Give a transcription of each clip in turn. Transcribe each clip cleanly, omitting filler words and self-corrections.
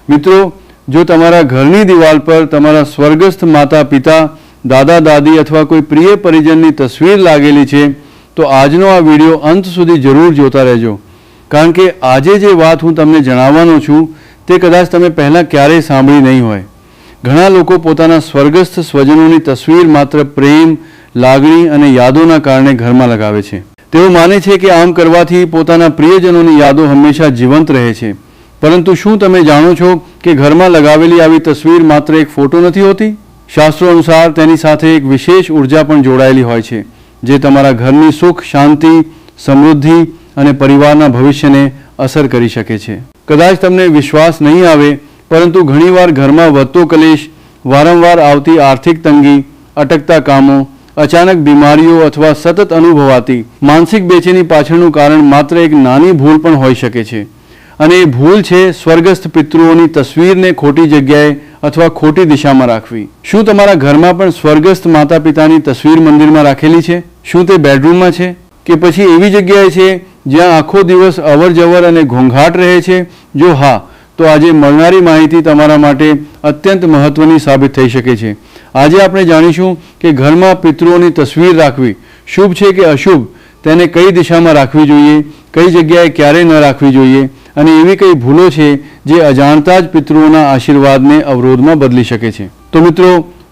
મિત્રો, જો તમારા ઘરની દિવાલ પર તમારા સ્વર્ગસ્થ માતા પિતા, દાદા દાદી અથવા કોઈ પ્રિય પરિજનની તસવીર લાગેલી છે તો આજનો આ વિડીયો અંત સુધી જરૂર જોતા રહેજો, કારણ કે આજે જે વાત હું તમને જણાવવાનો છું તે કદાચ તમે પહેલાં ક્યારેય સાંભળી નહીં હોય. ઘણા લોકો પોતાના સ્વર્ગસ્થ સ્વજનોની તસવીર માત્ર પ્રેમ, લાગણી અને યાદોના કારણે ઘરમાં લગાવે છે. તેઓ માને છે કે આમ કરવાથી પોતાના પ્રિયજનોની યાદો હંમેશા જીવંત રહે છે. પરંતુ શું તમે જાણો છો કે ઘરમાં લગાવેલી આવી તસવીર માત્ર એક ફોટો નથી હોતી? શાસ્ત્રો અનુસાર તેની સાથે એક વિશેષ ઉર્જા પણ જોડાયેલી હોય છે, જે તમારા ઘરની સુખ, શાંતિ, સમૃદ્ધિ અને પરિવારના ભવિષ્યને અસર કરી શકે છે. કદાચ તમને વિશ્વાસ નહીં આવે, પરંતુ ઘણીવાર ઘરમાં વધતો કલેશ, વારંવાર આવતી આર્થિક તંગી, અટકતા કામો, અચાનક બીમારીઓ અથવા સતત અનુભવાતી માનસિક બેચેની પાછળનું કારણ માત્ર એક નાની ભૂલ પણ હોઈ શકે છે. અને એ ભૂલ છે સ્વર્ગસ્થ પિતૃઓની તસવીરને ખોટી જગ્યાએ અથવા ખોટી દિશામાં રાખવી. શું તમારા ઘરમાં પણ સ્વર્ગસ્થ માતા પિતાની તસવીર મંદિરમાં રાખેલી છે? શું તે બેડરૂમમાં છે કે પછી એવી જગ્યાએ છે જ્યાં આખો દિવસ અવર જવર અને ઘોંઘાટ રહે છે? જો હા, તો આજે મળનારી માહિતી તમારા માટે અત્યંત મહત્વની સાબિત થઈ શકે છે. આજે આપણે જાણીશું કે ઘરમાં પિતૃઓની તસવીર રાખવી શુભ છે કે અશુભ, તેને કઈ દિશામાં રાખવી જોઈએ, કઈ જગ્યાએ ક્યારે ન રાખવી જોઈએ, અને એવી કઈ ભૂલો છે જે અજાણતા જ પિતૃઓના આશીર્વાદને અવરોધમાં બદલી શકે છે. તો મિત્રો,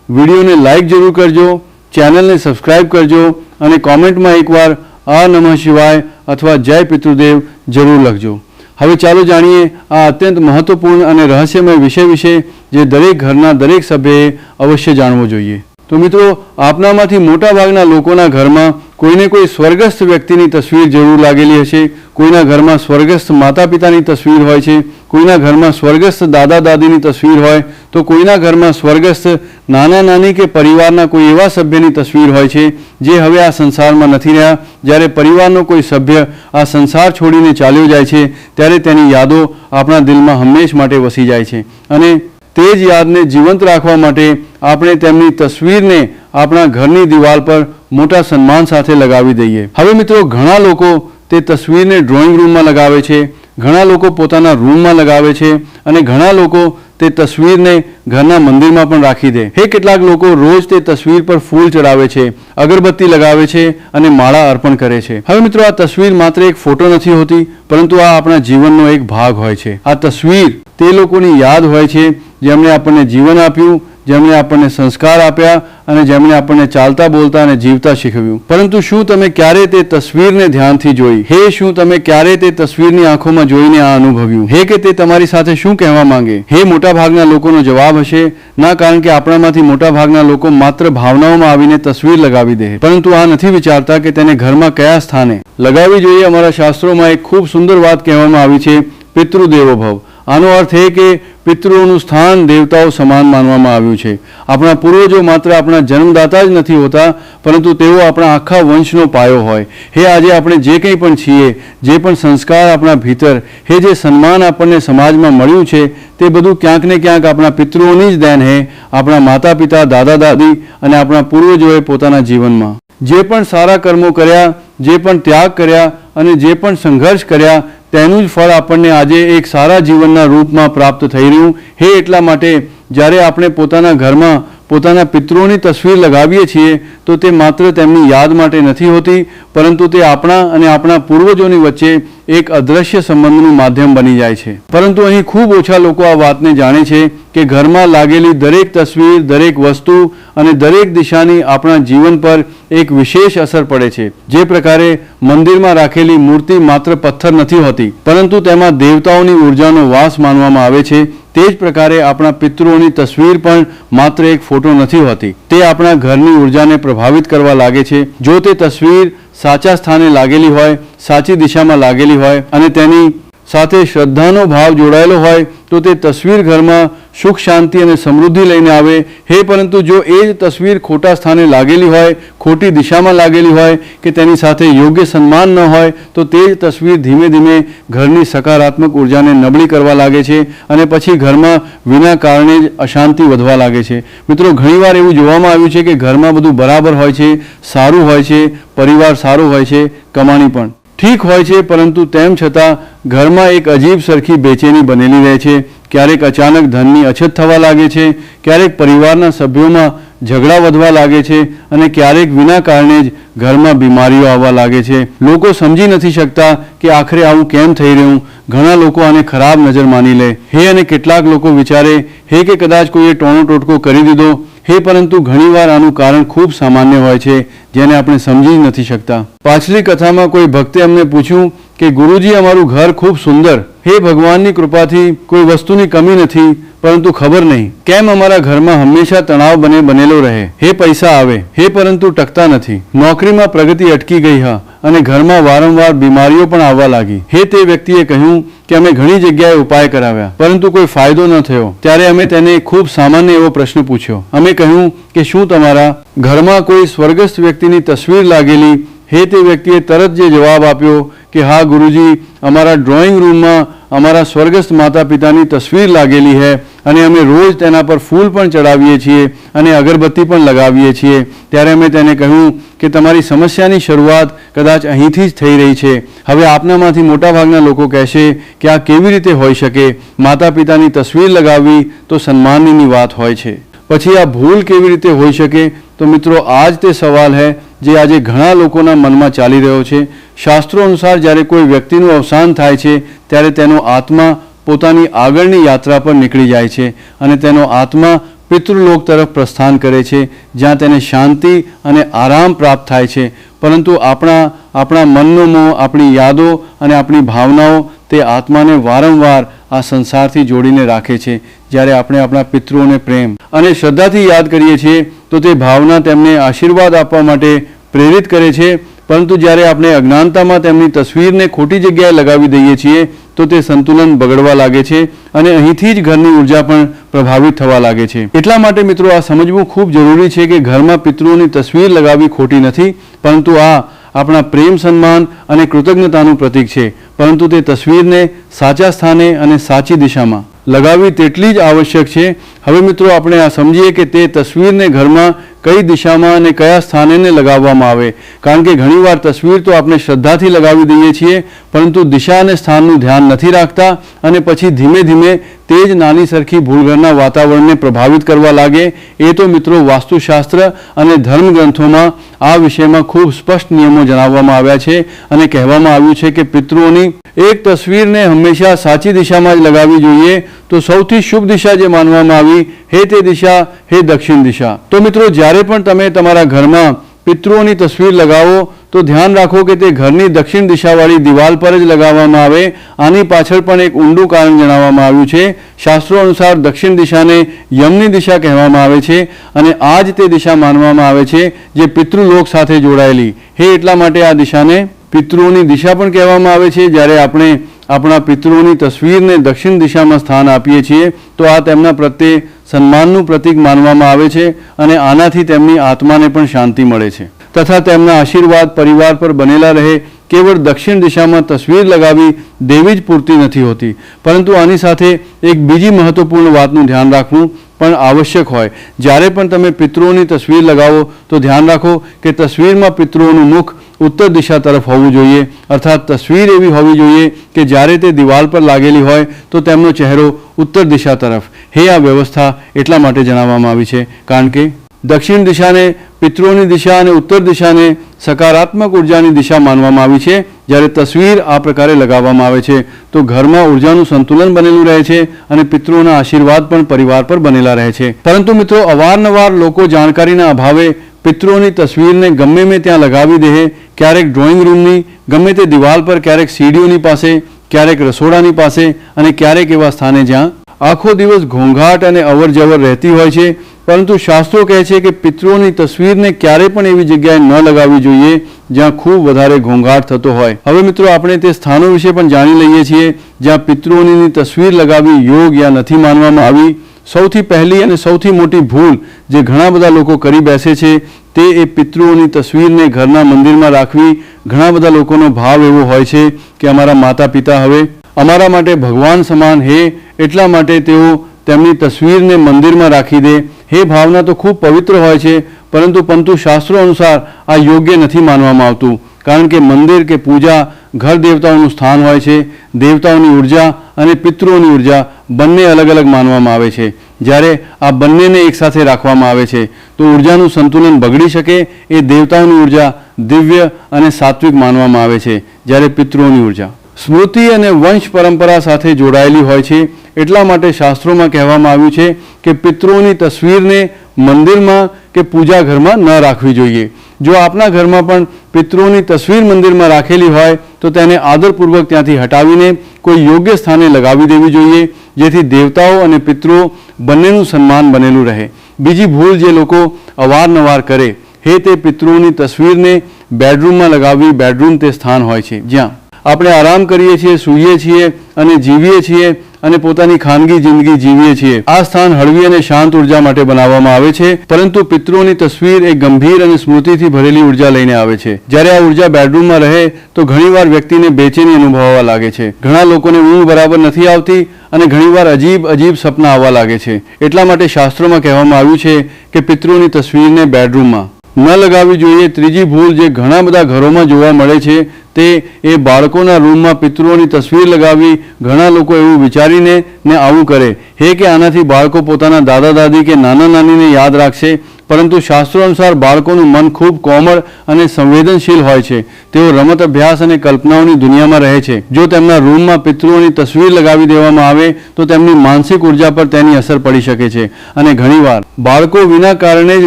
વિડીયોને લાઇક જરૂર કરજો, ચેનલને સબસ્ક્રાઇબ કરજો અને કોમેન્ટમાં એકવાર આ નમઃ શિવાય અથવા જય પિતૃદેવ જરૂર લખજો. હવે ચાલો જાણીએ આ અત્યંત મહત્વપૂર્ણ અને રહસ્યમય વિષય વિશે, જે દરેક ઘરના દરેક સભ્યએ અવશ્ય જાણવો જોઈએ. તો મિત્રો, આપનામાંથી મોટાભાગના લોકોના ઘરમાં કોઈને કોઈ સ્વર્ગસ્થ વ્યક્તિની તસવીર જરૂર લાગેલી હશે. કોઈના ઘરમાં સ્વર્ગસ્થ માતા પિતાની તસવીર હોય છે, કોઈના ઘરમાં સ્વર્ગસ્થ દાદા દાદીની તસવીર હોય, તો કોઈના ઘરમાં સ્વર્ગસ્થ નાના નાની કે પરિવારના કોઈ એવા સભ્યની તસવીર હોય છે જે હવે આ સંસારમાં નથી રહ્યા. જ્યારે પરિવારનો કોઈ સભ્ય આ સંસાર છોડીને ચાલ્યો જાય છે ત્યારે તેની યાદો આપણા દિલમાં હંમેશ માટે વસી જાય છે, અને તે જ યાદને જીવંત રાખવા માટે આપણે તેમની તસવીરને આપણા ઘરની દિવાલ પર મોટા સન્માન સાથે લગાવી દઈએ. હવે મિત્રો, ઘણા લોકો તે તસવીરને ડ્રોઈંગ રૂમમાં લગાવે છે, ઘણા લોકો પોતાના રૂમમાં લગાવે છે, અને ઘણા લોકો તે તસવીરને ઘરના મંદિરમાં પણ રાખી દે. કેટલાક લોકો રોજ તે તસવીર પર ફૂલ ચડાવે છે, અગરબત્તી લગાવે છે અને માળા અર્પણ કરે છે. હવે મિત્રો, આ તસવીર માત્ર એક ફોટો નથી હોતી, પરંતુ આ આપણા જીવનનો એક ભાગ હોય છે. આ તસવીર તે લોકોની યાદ હોય છે જેમણે આપણને જીવન આપ્યું, જેમણે આપણને સંસ્કાર આપ્યા અને જેમણે આપણને ચાલતા, બોલતા અને જીવતા શીખવ્યું. પરંતુ શું તમે ક્યારે તે તસવીરને ધ્યાનથી જોઈ? શું તમે ક્યારે તે તસવીરની આંખોમાં જોઈને આ અનુભવ્યું? કે તે તમારી સાથે શું કહેવા માંગે? મોટાભાગના લોકોનો જવાબ હશે ના, કારણ કે આપણામાંથી મોટાભાગના લોકો માત્ર ભાવનાઓમાં આવીને તસવીર લગાવી દે, પરંતુ આ નથી વિચારતા કે તેને ઘરમાં કયા સ્થાને લગાવવી જોઈએ. અમારા શાસ્ત્રોમાં એક ખૂબ સુંદર વાત કહેવામાં આવી છે, પિતૃદેવો ભવ. આનો અર્થ એ કે પિતૃઓનું સ્થાન દેવતાઓ સમાન માનવામાં આવ્યું છે. આપણા પૂર્વજો માત્ર આપણા જન્મદાતા જ નથી હોતા, પરંતુ તેઓ આપણા આખા વંશનો પાયો હોય. આજે આપણે જે કંઈ પણ છીએ, જે પણ સંસ્કાર આપણા ભીતર, જે સન્માન આપણને સમાજમાં મળ્યું છે, તે બધું ક્યાંક ને ક્યાંક આપણા પિતૃઓની જ દેન છે. આપણા માતા પિતા, દાદા દાદી અને આપણા પૂર્વજોએ પોતાના જીવનમાં જે પણ સારા કર્મો કર્યા, જે પણ ત્યાગ કર્યા અને જે પણ સંઘર્ષ કર્યા, તેનું જ ફળ આપણને આજે એક સારા જીવનના રૂપમાં પ્રાપ્ત થઈ રહ્યું. એટલા માટે જ્યારે આપણે પોતાના ઘરમાં પોતાના પિતૃઓની તસવીર લગાવીએ છીએ તો તે માત્ર તેમની યાદ માટે નથી હોતી, પરંતુ તે આપણા અને આપણા પૂર્વજોની વચ્ચે એક અદ્રશ્ય સંબંધનું માધ્યમ બની જાય છે. પરંતુ અહીં ખૂબ ઓછા લોકો આ વાતને જાણે છે કે ઘરમાં લાગેલી દરેક તસવીર, દરેક વસ્તુ અને દરેક દિશાની આપણા જીવન પર એક વિશેષ અસર પડે છે. જે પ્રકારે મંદિરમાં રાખેલી મૂર્તિ માત્ર પથ્થર નથી હોતી, પરંતુ તેમાં દેવતાઓની ઉર્જાનો વાસ માનવામાં આવે છે, તે જ પ્રકારે આપણા પિતૃઓની તસવીર પણ માત્ર એક ફોટો નથી હોતી. તે આપણા ઘરની ઉર્જાને પ્રભાવિત કરવા લાગે છે. જો તે તસવીર સાચા સ્થાને લાગેલી હોય, સાચી દિશામાં લાગેલી હોય અને તેની સાથે શ્રદ્ધાનો ભાવ જોડાયેલો હોય તો તે તસવીર ઘરમાં સુખ, શાંતિ અને સમૃદ્ધિ લઈને આવે. પરંતુ જો એ જ તસવીર ખોટા સ્થાને લાગેલી હોય, ખોટી દિશામાં લાગેલી હોય કે તેની સાથે યોગ્ય સન્માન ન હોય, તો તે જ તસવીર ધીમે ધીમે ઘરની સકારાત્મક ઉર્જાને નબળી કરવા લાગે છે અને પછી ઘરમાં વિના કારણે જ અશાંતિ વધવા લાગે છે. મિત્રો, ઘણીવાર એવું જોવામાં આવ્યું છે કે ઘરમાં બધું બરાબર હોય છે, સારું હોય છે, પરિવાર સારો હોય છે, કમાણી પણ ઠીક હોય છે, પરંતુ તેમ છતાં ઘરમાં એક અજીબ સરખી બેચેની બનેલી રહે છે. ક્યારેક અચાનક ધનની અછત થવા લાગે છે, ક્યારેક પરિવારના સભ્યોમાં ઝઘડા વધવા લાગે છે અને ક્યારેક વિના કારણે જ ઘરમાં બીમારીઓ આવવા લાગે છે. લોકો સમજી નથી શકતા કે આખરે આવું કેમ થઈ રહ્યું. ઘણા લોકો આને ખરાબ નજર માની લે હે, અને કેટલાક લોકો વિચારે હે કે કદાચ કોઈએ ટોણો ટોટકો કરી દીધો હે, પરંતુ ઘણીવાર આનું કારણ ખૂબ સામાન્ય હોય છે જેને આપણે સમજી જ નથી શકતા. પાછલી કથામાં કોઈ ભક્તે અમને પૂછ્યું કે ગુરુજી, અમારું ઘર ખૂબ સુંદર, હે ભગવાનની કૃપાથી કોઈ વસ્તુની કમી નથી, પરંતુ ખબર નહીં કેમ અમારા ઘરમાં હંમેશા તણાવ બનેલો રહે. હે પૈસા આવે હે, પરંતુ ટકતા નથી. નોકરીમાં પ્રગતિ અટકી ગઈ હા, અને ઘરમાં વારંવાર બીમારીઓ પણ આવવા લાગી. હે, તે વ્યક્તિએ કહ્યું કે અમે ઘણી જગ્યાએ ઉપાય કરાવ્યા પરંતુ કોઈ ફાયદો ન થયો. ત્યારે અમે તેને ખૂબ સામાન્ય એવો પ્રશ્ન પૂછ્યો. અમે કહ્યું કે શું તમારા ઘરમાં કોઈ સ્વર્ગસ્થ વ્યક્તિની તસવીર લાગેલી? હે, તે વ્યક્તિએ તરત જે જવાબ આપ્યો કે હા ગુરુજી, અમારા ડ્રોઈંગ રૂમમાં અમારા સ્વર્ગસ્થ માતા પિતાની તસવીર લાગેલી છે અને અમે રોજ તેના પર ફૂલ પણ ચડાવીએ છીએ અને અગરબત્તી પણ લગાવીએ છીએ. ત્યારે અમે તેને કહ્યું કે તમારી સમસ્યાની શરૂઆત કદાચ અહીંથી જ થઈ રહી છે. હવે આપનામાંથી મોટાભાગના લોકો કહેશે કે આ કેવી રીતે હોઈ શકે? માતા પિતાની તસવીર લગાવવી તો સન્માનની વાત હોય છે, પછી આ ભૂલ કેવી રીતે હોઈ શકે? તો મિત્રો, આ જ તે સવાલ છે જે આજે ઘણા લોકોના મનમાં ચાલી રહ્યો છે. શાસ્ત્રો અનુસાર જ્યારે કોઈ વ્યક્તિનું અવસાન થાય છે ત્યારે તેનો આત્મા પોતાની આગળની યાત્રા પર નીકળી જાય છે અને તેનો આત્મા પિતૃલોક તરફ પ્રસ્થાન કરે છે, જ્યાં તેને શાંતિ અને આરામ પ્રાપ્ત થાય છે. પરંતુ આપણા મનનો મોહ, આપણી યાદો અને આપણી ભાવનાઓ તે આત્માને વારંવાર આ સંસારથી જોડીને રાખે છે. જ્યારે આપણે આપણા પિતૃઓને પ્રેમ અને શ્રદ્ધાથી યાદ કરીએ છીએ તો તે ભાવના તેમને આશીર્વાદ આપવા માટે પ્રેરિત કરે છે, પરંતુ જ્યારે આપણે અજ્ઞાનતામાં તેમની તસવીરને ખોટી જગ્યાએ લગાવી દઈએ છીએ તો તે સંતુલન બગડવા લાગે છે અને અહીંથી જ ઘરની ઉર્જા પણ પ્રભાવિત થવા લાગે છે. એટલા માટે મિત્રો, આ સમજવું ખૂબ જરૂરી છે કે ઘરમાં પિતૃઓની તસવીર લગાવવી ખોટી નથી, પરંતુ આ આપણા પ્રેમ, સન્માન અને કૃતજ્ઞતાનું પ્રતીક છે. પરંતુ તે તસવીરને સાચા સ્થાને અને સાચી દિશામાં લગાવવી તેટલી જ આવશ્યક છે. હવે મિત્રો, આપણે આ સમજીએ કે તે તસવીરને ઘરમાં કઈ દિશામાં અને કયા સ્થાને લગાવવામાં આવે. કારણ કે ઘણીવાર તસવીર તો આપણે શ્રદ્ધાથી લગાવી દઈએ છીએ, પરંતુ દિશા અને સ્થાનનું ધ્યાન નથી રાખતા અને પછી ધીમે ધીમે તે જ નાની સરખી ભૂલ ઘરના વાતાવરણને પ્રભાવિત કરવા લાગે. એ તો મિત્રો, વાસ્તુશાસ્ત્ર અને ધર્મ ગ્રંથોમાં આ વિષયમાં ખૂબ સ્પષ્ટ નિયમો જણાવવામાં આવ્યા છે અને કહેવામાં આવ્યું છે કે પિતૃઓની એક તસવીરને હંમેશા સાચી દિશામાં જ લગાવવી જોઈએ. તો સૌથી શુભ દિશા જે માનવામાં આવી હે તે દિશા હે દક્ષિણ દિશા. તો મિત્રો, જ્યારે પણ તમે તમારા ઘરમાં પિતૃઓની તસવીર લગાવો તો ધ્યાન રાખો કે તે ઘરની દક્ષિણ દિશાવાળી દિવાલ પર જ લગાવવામાં આવે. આની પાછળ પણ એક ઊંડું કારણ જણાવવામાં આવ્યું છે. શાસ્ત્રો અનુસાર દક્ષિણ દિશાને યમની દિશા કહેવામાં આવે છે અને આ જ તે દિશા માનવામાં આવે છે જે પિતૃલોક સાથે જોડાયેલી. હે, એટલા માટે આ દિશાને પિતૃઓની દિશા પણ કહેવામાં આવે છે. જ્યારે આપણે આપણા પિતૃઓની તસવીરને દક્ષિણ દિશામાં સ્થાન આપીએ છીએ તો આ તેમના પ્રત્યે સન્માનનું પ્રતીક માનવામાં આવે છે અને આનાથી તેમની આત્માને પણ શાંતિ મળે છે તથા તેમના આશીર્વાદ પરિવાર પર બનેલા રહે. કેવળ દક્ષિણ દિશામાં તસવીર લગાવી દેવી જ પૂરતી નથી હોતી, પરંતુ આની સાથે એક બીજી મહત્વપૂર્ણ વાતનું ધ્યાન રાખવું પણ આવશ્યક હોય. જ્યારે પણ તમે પિતૃઓની તસવીર લગાવો તો ધ્યાન રાખો કે તસવીરમાં પિતૃઓનું મુખ ઉત્તર દિશા તરફ હોવું જોઈએ, અર્થાત તસવીર એવી હોવી જોઈએ કે જ્યારે તે દિવાલ પર લાગેલી હોય તો તેમનો ચહેરો ઉત્તર દિશા તરફ. હે, આ વ્યવસ્થા એટલા માટે જણાવવામાં આવી છે કારણ કે દક્ષિણ દિશાને પિતૃઓની દિશા અને ઉત્તર દિશાને સકારાત્મક ઉર્જાની દિશા માનવામાં આવી છે. જ્યારે તસવીર આ પ્રકારે લગાવવામાં આવે છે તો ઘરમાં ઉર્જાનું સંતુલન બનેલું રહે છે અને પિતૃઓના આશીર્વાદ પણ પરિવાર પર બનેલા રહે છે. પરંતુ મિત્રો, અવારનવાર લોકો જાણકારીના અભાવે પિતૃઓની તસવીરને ગમે મેં ત્યાં લગાવી દે. ક્યારેક ડ્રોઈંગ રૂમની ગમે તે દિવાલ પર, ક્યારેક સીડીઓની પાસે, ક્યારેક રસોડાની પાસે અને ક્યારેક એવા સ્થાને જ્યાં આખો દિવસ ઘોંઘાટ અને અવરજવર રહેતી હોય છે. પરંતુ શાસ્ત્રો કહે છે કે પિતૃઓની તસવીરને ક્યારે પણ એવી જગ્યાએ ન લગાવવી જોઈએ જ્યાં ખૂબ વધારે ઘોંઘાટ થતો હોય. હવે મિત્રો, આપણે તે સ્થાનો વિશે પણ જાણી લઈએ છીએ જ્યાં પિતૃઓની તસવીર લગાવવી યોગ યા નથી માનવામાં આવી. સૌથી પહેલી અને સૌથી મોટી ભૂલ જે ઘણા બધા લોકો કરી બેસે છે તે એ પિતૃઓની તસવીરને ઘરના મંદિરમાં રાખવી. ઘણા બધા લોકોનો ભાવ એવો હોય છે કે અમારા માતા પિતા હવે અમારા માટે ભગવાન સમાન હે, એટલા માટે તેઓ તેમની તસવીરને મંદિરમાં રાખી દે. હે, ભાવના તો ખૂબ પવિત્ર હોય છે, પરંતુ શાસ્ત્રો અનુસાર આ યોગ્ય નથી માનવામાં આવતું. કારણ કે મંદિર કે પૂજા ઘર દેવતાઓનું સ્થાન હોય છે. દેવતાઓની ઉર્જા અને પિતૃઓની ઉર્જા બંને અલગ અલગ માનવામાં આવે છે. જ્યારે આ બંનેને એકસાથે રાખવામાં આવે છે તો ઉર્જાનું સંતુલન બગડી શકે. એ દેવતાઓની ઉર્જા દિવ્ય અને સાત્વિક માનવામાં આવે છે, જ્યારે પિતૃઓની ઉર્જા સ્મૃતિ અને વંશ પરંપરા સાથે જોડાયેલી હોય છે. એટલા માટે શાસ્ત્રોમાં કહેવામાં આવ્યું છે કે પિતૃઓની તસવીરને મંદિરમાં કે પૂજા ઘરમાં ન રાખવી જોઈએ. જો આપના ઘરમાં પણ પિતૃઓની તસવીર મંદિરમાં રાખેલી હોય તો તેને આદરપૂર્વક ત્યાંથી હટાવીને કોઈ યોગ્ય સ્થાને લગાવી દેવી જોઈએ, જેથી દેવતાઓ અને પિતૃઓ બંનેનું સન્માન બનેલું રહે. બીજી ભૂલ જે લોકો અવારનવાર કરે હે તે પિતૃઓની તસવીરને બેડરૂમમાં લગાવવી. બેડરૂમ તે સ્થાન હોય છે જ્યાં આપણે આરામ કરીએ છીએ, સૂઈએ છીએ અને જીવીએ છીએ અને પોતાની ખાનગી જિંદગી જીવીએ છીએ. આ સ્થાન હળવી અને શાંત ઉર્જા માટે બનાવવામાં આવે છે, પરંતુ પિતૃઓની તસવીર એ ગંભીર અને સ્મૃતિથી ભરેલી ઉર્જા લઈને આવે છે. જ્યારે આ ઉર્જા બેડરૂમમાં રહે તો ઘણીવાર વ્યક્તિને બેચેની અનુભવવા લાગે છે. ઘણા લોકોને ઊંઘ બરાબર નથી આવતી અને ઘણીવાર અજીબ સપના આવવા લાગે છે. એટલા માટે શાસ્ત્રોમાં કહેવામાં આવ્યું છે કે પિતૃઓની તસવીરને બેડરૂમમાં ન લગાવવી જોઈએ. ત્રીજી ભૂલ જે ઘણા બધા ઘરોમાં જોવા મળે છે તે એ બાળકોના રૂમમાં પિતૃઓની તસવીર લગાવવી. ઘણા લોકો એવું વિચારીને આવું કરે હે કે આનાથી બાળકો પોતાના દાદા દાદી કે નાના નાનીને યાદ રાખશે, પરંતુ શાસ્ત્રો અનુસાર બાળકોનું મન ખૂબ કોમળ અને સંવેદનશીલ હોય છે. તેઓ રમત અભ્યાસ અને કલ્પનાઓની દુનિયામાં રહે છે. જો તેમના રૂમમાં પિતૃઓની તસવીર લગાવી દેવામાં આવે તો તેમની માનસિક ઉર્જા પર તેની અસર પડી શકે છે અને ઘણીવાર બાળકો વિના કારણે જ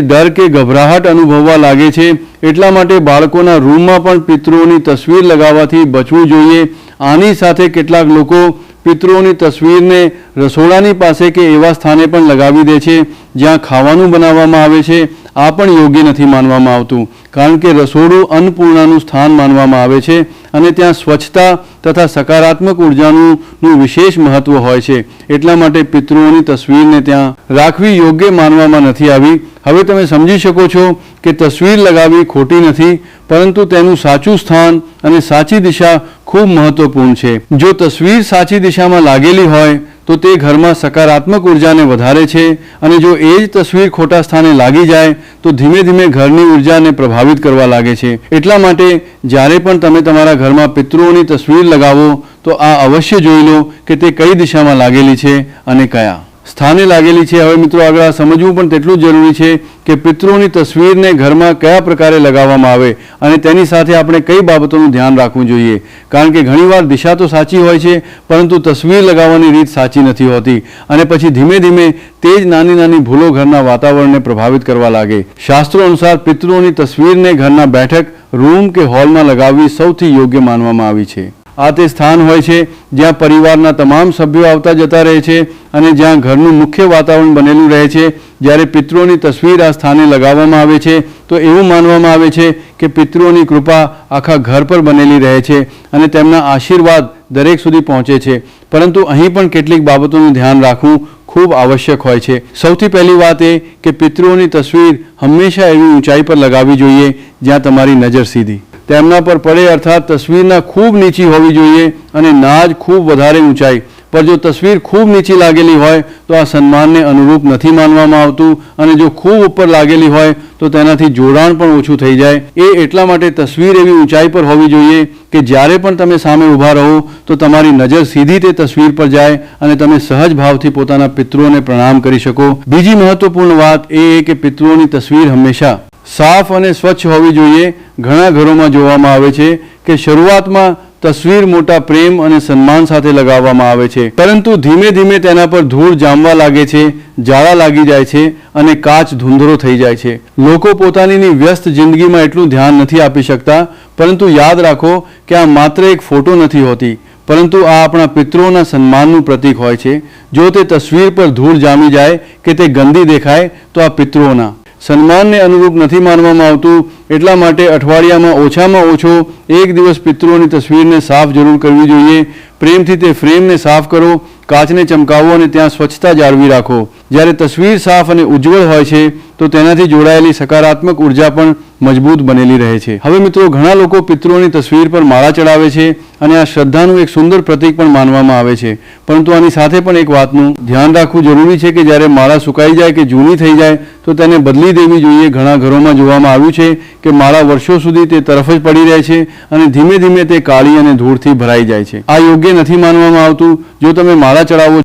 ડર કે ગભરાહટ અનુભવવા લાગે છે. એટલા માટે બાળકોના રૂમમાં પણ પિતૃઓની તસવીર લગાવવાથી બચવું જોઈએ. આની સાથે કેટલાક લોકો પિતૃઓની તસવીરને રસોડાની પાસે કે એવા સ્થાને પણ લગાવી દે છે જ્યાં ખાવાનું બનાવવામાં આવે છે. આ પણ યોગ્ય નથી માનવામાં આવતું, કારણ કે રસોડું અન્નપૂર્ણાનું સ્થાન માનવામાં આવે છે અને ત્યાં સ્વચ્છતા તથા સકારાત્મક ઉર્જાનું વિશેષ મહત્વ હોય છે. એટલા માટે પિતૃઓની તસવીરને ત્યાં રાખવી યોગ્ય માનવામાં નથી આવી. હવે તમે સમજી શકો છો કે તસવીર લગાવવી ખોટી નથી, પરંતુ તેનું સાચું સ્થાન અને સાચી દિશા ખૂબ મહત્વપૂર્ણ છે. જો તસવીર સાચી દિશામાં લાગેલી હોય તો તે ઘરમાં સકારાત્મક ઉર્જાને વધારે છે, અને જો એ જ તસવીર ખોટા સ્થાને લાગી જાય તો ધીમે ધીમે ઘરની ઉર્જાને પ્રભાવિત કરવા લાગે છે. એટલા માટે જ્યારે પણ તમે તમારા ઘરમાં પિતૃઓની તસવીર લગાવો તો આ અવશ્ય જોઈ લો કે તે કઈ દિશામાં લાગેલી છે અને કયા સ્થાને લાગેલી છે. હવે મિત્રો, આગળ સમજવું પણ તેટલું જ જરૂરી છે કે પિતૃઓની તસવીરને ઘરમાં કયા પ્રકારે લગાવવામાં આવે અને તેની સાથે આપણે કઈ બાબતોનું ધ્યાન રાખવું જોઈએ, કારણ કે ઘણીવાર દિશા તો સાચી હોય છે પરંતુ તસવીર લગાવવાની રીત સાચી નથી હોતી અને પછી ધીમે ધીમે તે જ નાની નાની ભૂલો ઘરના વાતાવરણને પ્રભાવિત કરવા લાગે. શાસ્ત્રો અનુસાર પિતૃઓની તસવીરને ઘરના બેઠક, રૂમ કે હોલમાં લગાવવી સૌથી યોગ્ય માનવામાં આવી છે. આ તે સ્થાન હોય છે જ્યાં પરિવારના તમામ સભ્યો આવતા જતા રહે છે અને જ્યાં ઘરનું મુખ્ય વાતાવરણ બનેલું રહે છે. જ્યારે પિતૃઓની તસવીર આ સ્થાને લગાવવામાં આવે છે તો એવું માનવામાં આવે છે કે પિતૃઓની કૃપા આખા ઘર પર બનેલી રહે છે અને તેમના આશીર્વાદ દરેક સુધી પહોંચે છે. પરંતુ અહીં પણ કેટલીક બાબતોનું ધ્યાન રાખવું ખૂબ આવશ્યક હોય છે. સૌથી પહેલી વાત એ કે પિતૃઓની તસવીર હંમેશા એવી ઊંચાઈ પર લગાવવી જોઈએ જ્યાં તમારી નજર સીધી તેમના પર પડે, અર્થાત તસવીરના ખૂબ નીચી હોવી જોઈએ અને ના જ ખૂબ વધારે ઊંચાઈ પર. જો તસવીર ખૂબ નીચી લાગેલી હોય તો આ સન્માનને અનુરૂપ નથી માનવામાં આવતું, અને જો ખૂબ ઉપર લાગેલી હોય તો તેનાથી જોડાણ પણ ઓછું થઈ જાય. એટલા માટે તસવીર એવી ઊંચાઈ પર હોવી જોઈએ કે જ્યારે પણ તમે સામે ઊભા રહો તો તમારી નજર સીધી તે તસવીર પર જાય અને તમે સહજ ભાવથી પોતાના પિતૃઓને પ્રણામ કરી શકો. બીજી મહત્વપૂર્ણ વાત એ કે પિતૃઓની તસવીર હંમેશા સાફ અને સ્વચ્છ હોવી જોઈએ. ઘણા ઘરોમાં જોવામાં આવે છે કે શરૂઆતમાં તસવીર મોટા પ્રેમ અને સન્માન સાથે લગાવવામાં આવે છે, પરંતુ ધીમે ધીમે તેના પર ધૂળ જામવા લાગે છે, જાળા લાગી જાય છે અને કાચ ધૂંધળો થઈ જાય છે. લોકો પોતાની વ્યસ્ત જિંદગીમાં એટલું ધ્યાન નથી આપી શકતા, પરંતુ યાદ રાખો કે આ માત્ર એક ફોટો નથી હોતી, પરંતુ આ આપણા પિતૃઓના સન્માનનું પ્રતીક હોય છે. જો તે તસવીર પર ધૂળ જામી જાય કે તે ગંદી દેખાય તો આ પિતૃઓના સન્માનને અનુરૂપ નથી માનવામાં આવતું. એટલા માટે અઠવાડિયામાં ઓછામાં ઓછો એક દિવસ પિતૃઓની તસવીરને સાફ જરૂર કરવી જોઈએ. પ્રેમથી તે ફ્રેમને સાફ કરો, કાચને ચમકાવો અને ત્યાં સ્વચ્છતા જાળવી રાખો. જ્યારે તસવીર સાફ અને ઉજ્જવળ હોય છે તો તેનાથી જોડાયેલી સકારાત્મક ઉર્જા પણ મજબૂત બનેલી રહે છે. હવે મિત્રો, ઘણા લોકો પિતૃઓની તસવીર પર માળા ચડાવે છે અને આ શ્રદ્ધાનું એક સુંદર પ્રતીક પણ માનવામાં આવે છે. પરંતુ આની સાથે પણ એક વાતનું ધ્યાન રાખવું જરૂરી છે કે જ્યારે માળા સુકાઈ જાય કે જૂની થઈ જાય તો તેને બદલી દેવી જોઈએ. ઘણા ઘરોમાં જોવામાં આવ્યું છે કે માળા વર્ષો સુધી તે તરફ જ પડી રહે છે અને ધીમે ધીમે તે કાળી અને ધૂળથી ભરાઈ જાય છે. આ યોગ્ય નથી માનવામાં આવતું. જો તમે માળા ચડાવો